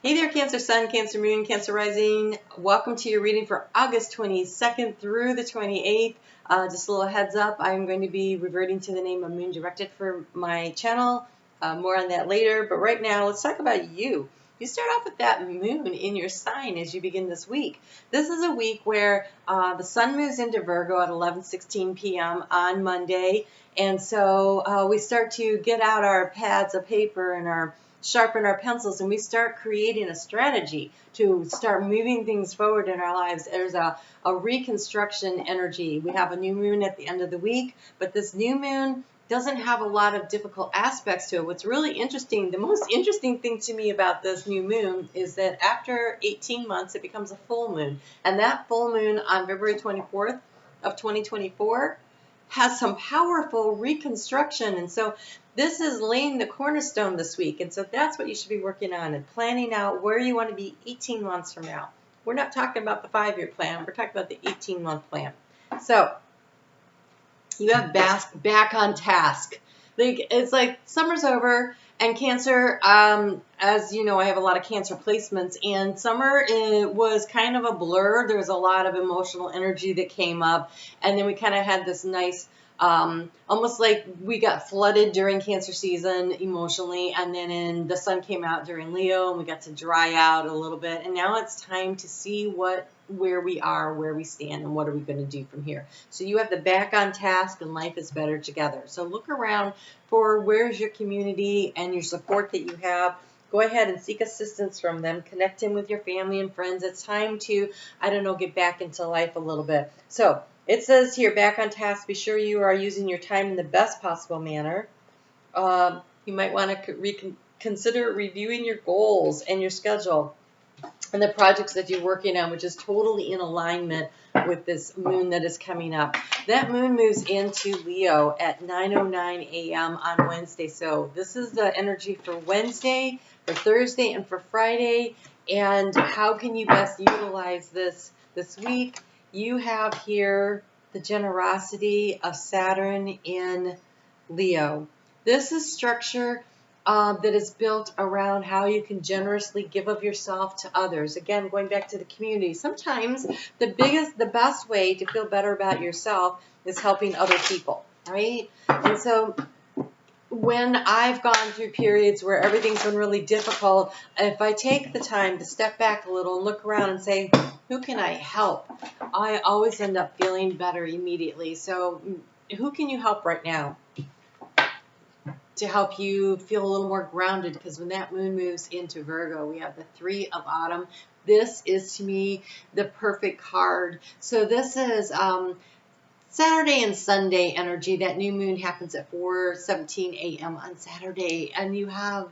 Hey there, Cancer Sun, Cancer Moon, Cancer Rising. Welcome to your reading for August 22nd through the 28th. Just a little heads up, I'm going to be reverting to the name of Moon Directed for my channel. More on that later, but right now let's talk about you. You start off with that moon in your sign as you begin this week. This is a week where the sun moves into Virgo at 11:16 p.m. on Monday, and so we start to get out our pads of paper and sharpen our pencils, and we start creating a strategy to start moving things forward in our lives. There's a reconstruction energy. We have a new moon at the end of the week, but this new moon doesn't have a lot of difficult aspects to it. What's really interesting, the most interesting thing to me about this new moon is that after 18 months, it becomes a full moon. And that full moon on February 24th of 2024 has some powerful reconstruction. And so this is laying the cornerstone this week. And so that's what you should be working on and planning out where you want to be 18 months from now. We're not talking about the 5-year plan. We're talking about the 18-month plan. So you have back on task. It's like summer's over, and Cancer, as you know, I have a lot of Cancer placements, and summer was kind of a blur. There was a lot of emotional energy that came up, and then we kind of had this nice, almost like we got flooded during Cancer season emotionally, and then the sun came out during Leo, and we got to dry out a little bit, and now it's time to see where we are, where we stand, and what are we going to do from here. So you have the back on task, and life is better together. So look around for where's your community and your support that you have. Go ahead and seek assistance from them. Connect in with your family and friends. It's time to, I don't know, get back into life a little bit. So it says here, back on task. Be sure you are using your time in the best possible manner. You might want to consider reviewing your goals and your schedule and the projects that you're working on, which is totally in alignment with this moon that is coming up. That moon moves into Leo at 9:09 a.m. on Wednesday. So this is the energy for Wednesday, for Thursday, and for Friday. And how can you best utilize this week? You have here the generosity of Saturn in Leo. This is structure that is built around how you can generously give of yourself to others. Again, going back to the community. Sometimes the best way to feel better about yourself is helping other people, right? And so when I've gone through periods where everything's been really difficult, if I take the time to step back a little and look around and say, who can I help? I always end up feeling better immediately. So who can you help right now to help you feel a little more grounded? Because when that moon moves into Virgo, we have the 3 of Autumn. This is, to me, the perfect card. So this is Saturday and Sunday energy. That new moon happens at 4:17 a.m. on Saturday. And you have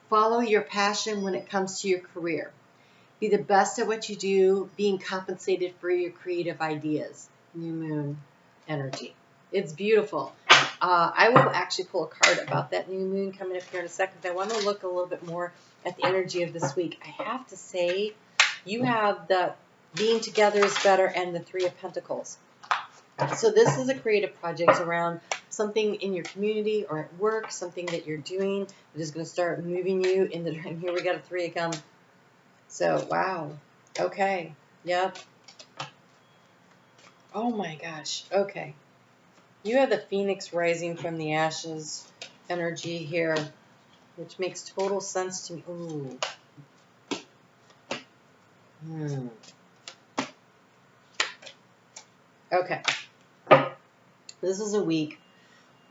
follow your passion when it comes to your career. Be the best at what you do, being compensated for your creative ideas. New moon energy. It's beautiful. I will actually pull a card about that new moon coming up here in a second. I want to look a little bit more at the energy of this week. I have to say, you have the being together is better and the 3 of Pentacles. So this is a creative project around something in your community or at work, something that you're doing that is going to start moving you in the direction. Here we got a 3 again. So, wow. Okay. Yep. Oh my gosh. Okay. You have the Phoenix rising from the ashes energy here, which makes total sense to me. Ooh. Okay. This is a week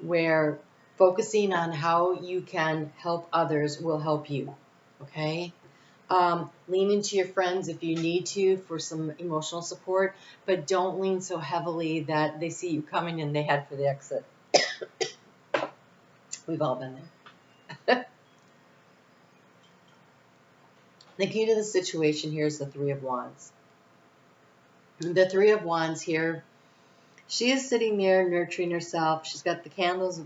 where focusing on how you can help others will help you. Okay? Lean into your friends if you need to for some emotional support, but don't lean so heavily that they see you coming and they head for the exit. We've all been there. The key to the situation here is the 3 of Wands. The 3 of Wands here, she is sitting there nurturing herself. She's got the candles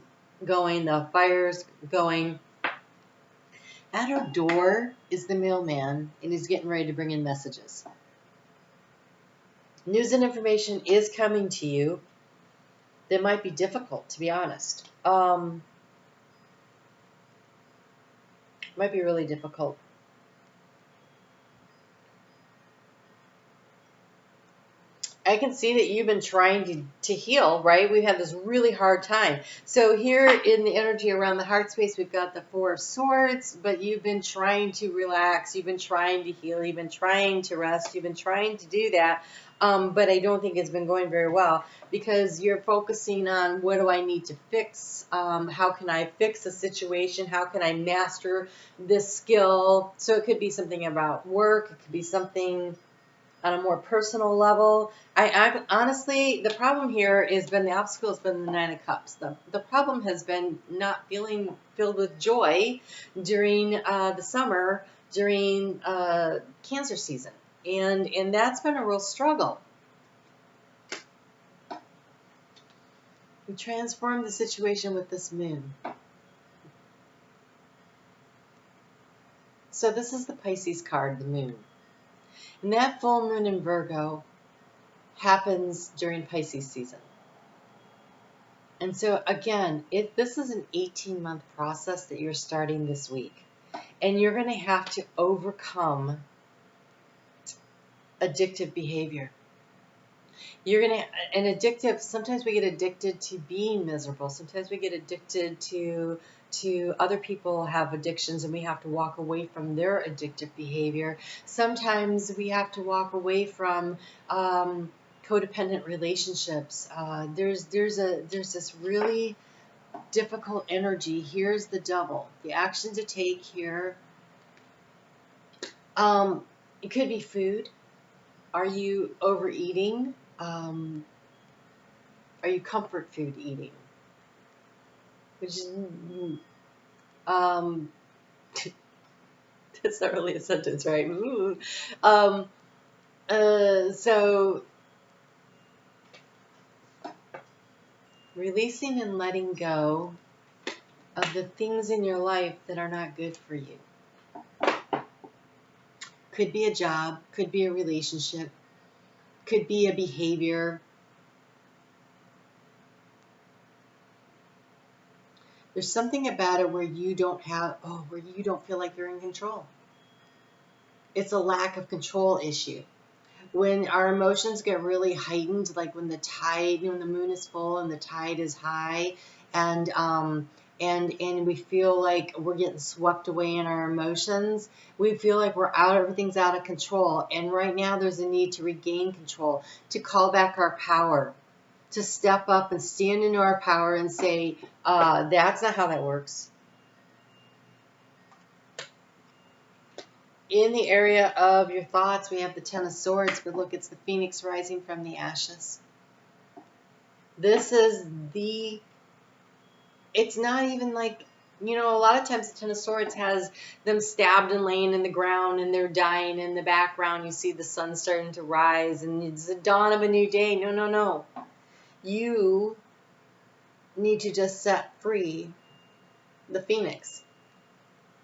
going, the fires going. At her door is the mailman, and he's getting ready to bring in messages. News and information is coming to you that might be difficult, to be honest. Might be really difficult. I can see that you've been trying to heal, right? We've had this really hard time. So here in the energy around the heart space, we've got the Four of Swords, but you've been trying to relax. You've been trying to heal. You've been trying to rest. You've been trying to do that. But I don't think it's been going very well because you're focusing on what do I need to fix? How can I fix a situation? How can I master this skill? So it could be something about work. It could be something on a more personal level. I honestly, the problem here has been the obstacle has been the Nine of Cups. The problem has been not feeling filled with joy during the summer, during Cancer season. And that's been a real struggle. We transform the situation with this moon. So this is the Pisces card, the moon. And that full moon in Virgo happens during Pisces season. And so again, this is an 18-month process that you're starting this week. And you're going to have to overcome addictive behavior. Sometimes we get addicted to being miserable. Sometimes we get addicted to other people have addictions and we have to walk away from their addictive behavior. Sometimes we have to walk away from codependent relationships. There's this really difficult energy. Here's the Devil. The action to take here. It could be food. Are you overeating? Are you comfort food eating? Which is, that's not really a sentence, right? So releasing and letting go of the things in your life that are not good for you. Could be a job, could be a relationship, could be a behavior. There's something about it where you don't feel like you're in control. It's a lack of control issue. When our emotions get really heightened, like when the moon is full and the tide is high, and we feel like we're getting swept away in our emotions, we feel like everything's out of control. And right now there's a need to regain control, to call back our power, to step up and stand into our power and say, that's not how that works. In the area of your thoughts, we have the Ten of Swords, but look, it's the Phoenix rising from the ashes. This is it's not even like, a lot of times the Ten of Swords has them stabbed and laying in the ground and they're dying. In the background, you see the sun starting to rise and it's the dawn of a new day. No. You need to just set free the Phoenix.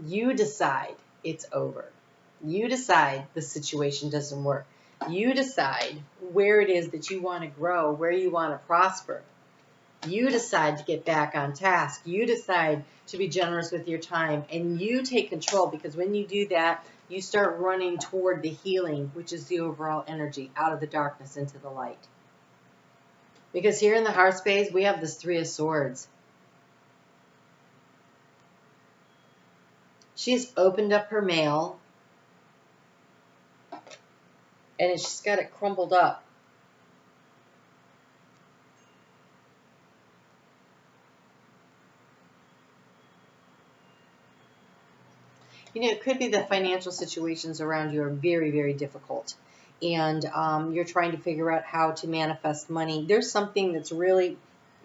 You decide it's over. You decide the situation doesn't work. You decide where it is that you want to grow, where you want to prosper. You decide to get back on task. You decide to be generous with your time. And you take control, because when you do that, you start running toward the healing, which is the overall energy, out of the darkness into the light. Because here in the heart space, we have this Three of Swords. She's opened up her mail. And she's got it crumpled up. It could be the financial situations around you are very, very difficult. And you're trying to figure out how to manifest money. There's something that's really,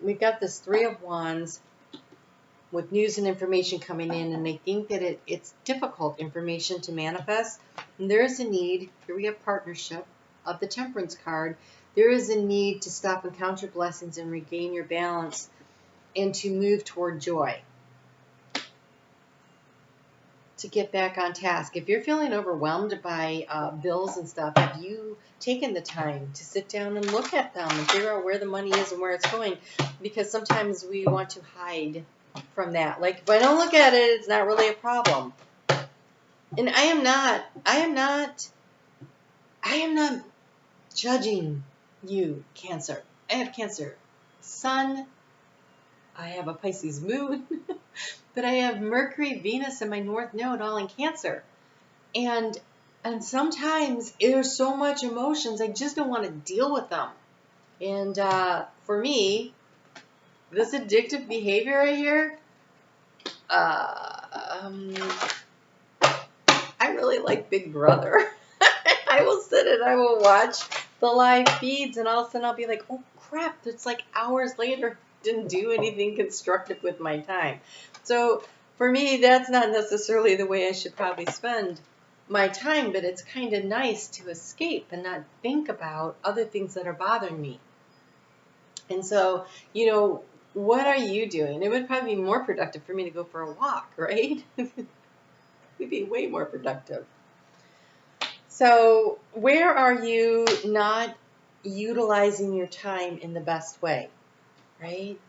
we've got this Three of Wands with news and information coming in, and I think that it's difficult information to manifest. And there is a need, here we have partnership of the Temperance card. There is a need to stop and count your blessings and regain your balance and to move toward joy. To get back on task. If you're feeling overwhelmed by bills and stuff, have you taken the time to sit down and look at them and figure out where the money is and where it's going? Because sometimes we want to hide from that. Like, if I don't look at it, it's not really a problem. And I am not judging you, Cancer. I have Cancer Sun. I have a Pisces moon. But I have Mercury, Venus, and my North Node all in Cancer. And sometimes there's so much emotions, I just don't want to deal with them. And for me, this addictive behavior right here, I really like Big Brother. I will sit and I will watch the live feeds, and all of a sudden I'll be like, oh crap, it's like hours later, didn't do anything constructive with my time. So for me, that's not necessarily the way I should probably spend my time, but it's kind of nice to escape and not think about other things that are bothering me. And so, what are you doing? It would probably be more productive for me to go for a walk, right? It would be way more productive. So where are you not utilizing your time in the best way, right?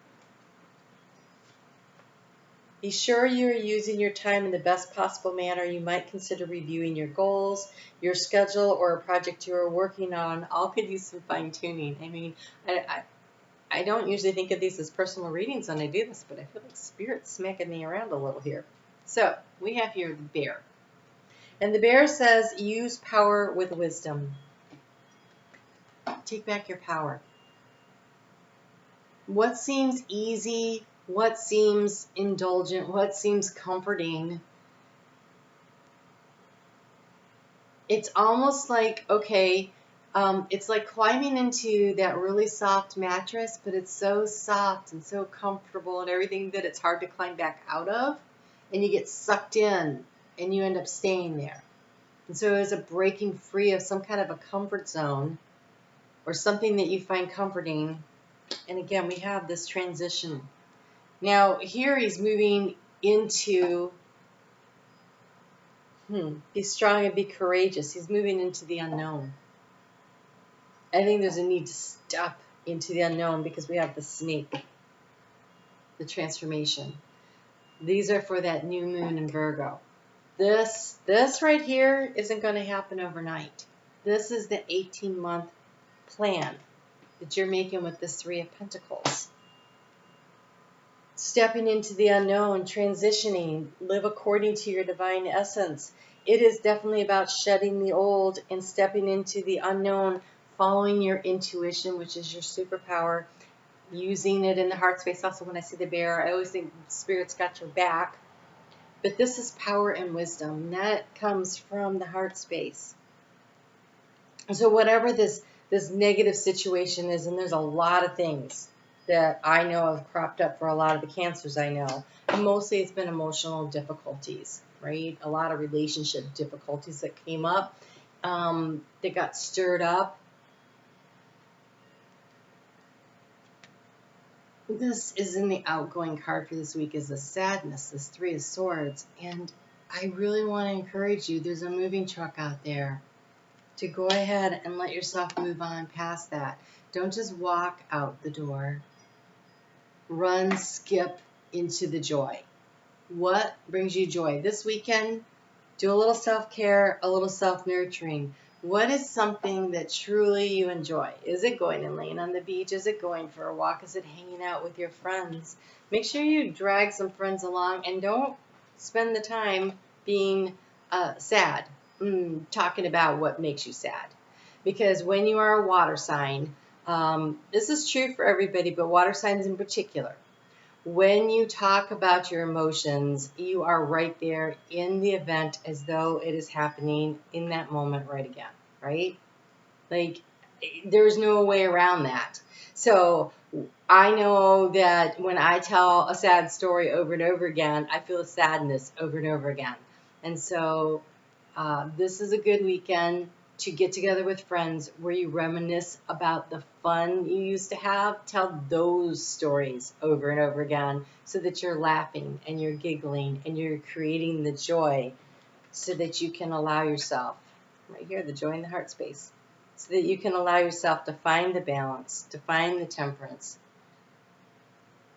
Be sure you're using your time in the best possible manner. You might consider reviewing your goals, your schedule, or a project you are working on. All could use some fine-tuning. I mean, I don't usually think of these as personal readings when I do this, but I feel like Spirit's smacking me around a little here. So we have here the Bear. And the Bear says, use power with wisdom. Take back your power. What seems easy, what seems indulgent, what seems comforting, it's almost like, okay, it's like climbing into that really soft mattress, but it's so soft and so comfortable and everything that it's hard to climb back out of, and you get sucked in and you end up staying there. And so it's a breaking free of some kind of a comfort zone or something that you find comforting. And again, we have this transition. Now, here he's moving into, be strong and be courageous. He's moving into the unknown. I think there's a need to step into the unknown because we have the snake, the transformation. These are for that new moon in Virgo. This right here isn't going to happen overnight. This is the 18-month plan that you're making with this Three of Pentacles. Stepping into the unknown, transitioning, live according to your divine essence. It is definitely about shedding the old and stepping into the unknown, following your intuition, which is your superpower, using it in the heart space. Also, when I see the Bear, I always think Spirit's got your back. But this is power and wisdom. That comes from the heart space. So whatever this negative situation is, and there's a lot of things that I know have cropped up for a lot of the Cancers I know. And mostly it's been emotional difficulties, right? A lot of relationship difficulties that came up, that got stirred up. This is in the outgoing card for this week is the sadness, this Three of Swords. And I really want to encourage you, there's a moving truck out there, to go ahead and let yourself move on past that. Don't just walk out the door. Run, skip into the joy. What brings you joy? This weekend, do a little self-care, a little self-nurturing. What is something that truly you enjoy? Is it going and laying on the beach? Is it going for a walk? Is it hanging out with your friends? Make sure you drag some friends along, and don't spend the time being sad, talking about what makes you sad. Because when you are a water sign, this is true for everybody, but water signs in particular, when you talk about your emotions, you are right there in the event as though it is happening in that moment right again, right? Like, there's no way around that. So I know that when I tell a sad story over and over again, I feel sadness over and over again. And so this is a good weekend to get together with friends where you reminisce about the fun you used to have. Tell those stories over and over again so that you're laughing and you're giggling and you're creating the joy so that you can allow yourself, right here, the joy in the heart space, so that you can allow yourself to find the balance, to find the temperance,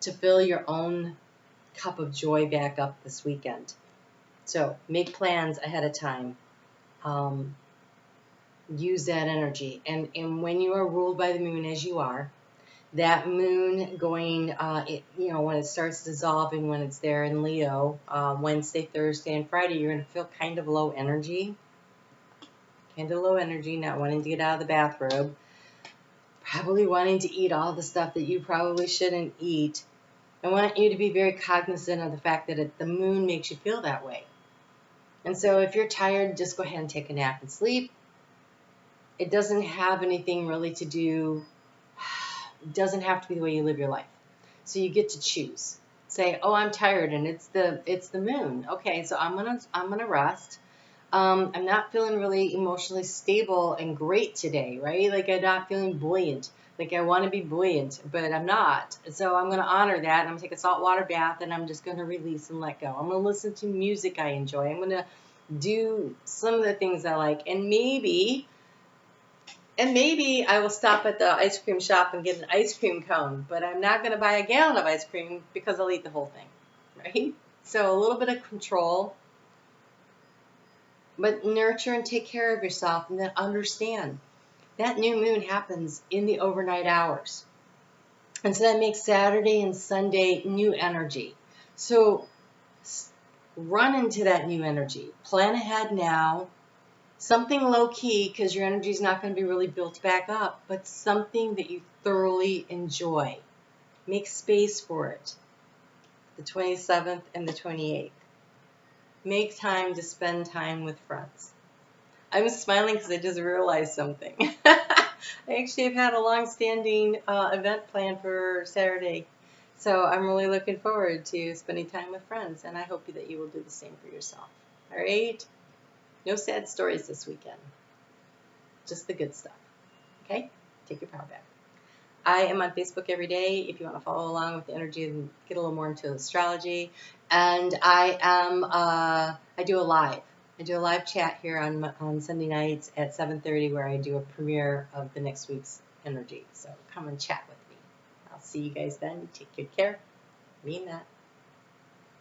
to fill your own cup of joy back up this weekend. So make plans ahead of time. use that energy. And when you are ruled by the moon, as you are, that moon going, when it starts dissolving, when it's there in Leo, Wednesday, Thursday, and Friday, you're going to feel kind of low energy. Kind of low energy, not wanting to get out of the bathrobe. Probably wanting to eat all the stuff that you probably shouldn't eat. I want you to be very cognizant of the fact that the moon makes you feel that way. And so if you're tired, just go ahead and take a nap and sleep. It doesn't have anything really to do, it doesn't have to be the way you live your life. So you get to choose. Say, oh, I'm tired and it's the moon. Okay, so I'm gonna rest. I'm not feeling really emotionally stable and great today, right? Like I'm not feeling buoyant. Like I want to be buoyant, but I'm not. So I'm going to honor that. I'm going to take a saltwater bath and I'm just going to release and let go. I'm going to listen to music I enjoy. I'm going to do some of the things I like. And maybe I will stop at the ice cream shop and get an ice cream cone, but I'm not going to buy a gallon of ice cream because I'll eat the whole thing, right? So a little bit of control. But nurture and take care of yourself, and then understand that new moon happens in the overnight hours. And so that makes Saturday and Sunday new energy. So run into that new energy. Plan ahead now. Something low key, because your energy is not going to be really built back up, but something that you thoroughly enjoy. Make space for it. The 27th and the 28th. Make time to spend time with friends. I'm smiling because I just realized something. I actually have had a long-standing event planned for Saturday. So I'm really looking forward to spending time with friends, and I hope that you will do the same for yourself. All right? No sad stories this weekend. Just the good stuff. Okay? Take your power back. I am on Facebook every day if you want to follow along with the energy and get a little more into astrology. And I do a live chat here on Sunday nights at 7:30 where I do a premiere of the next week's energy. So come and chat with me. I'll see you guys then. Take good care. Mean that.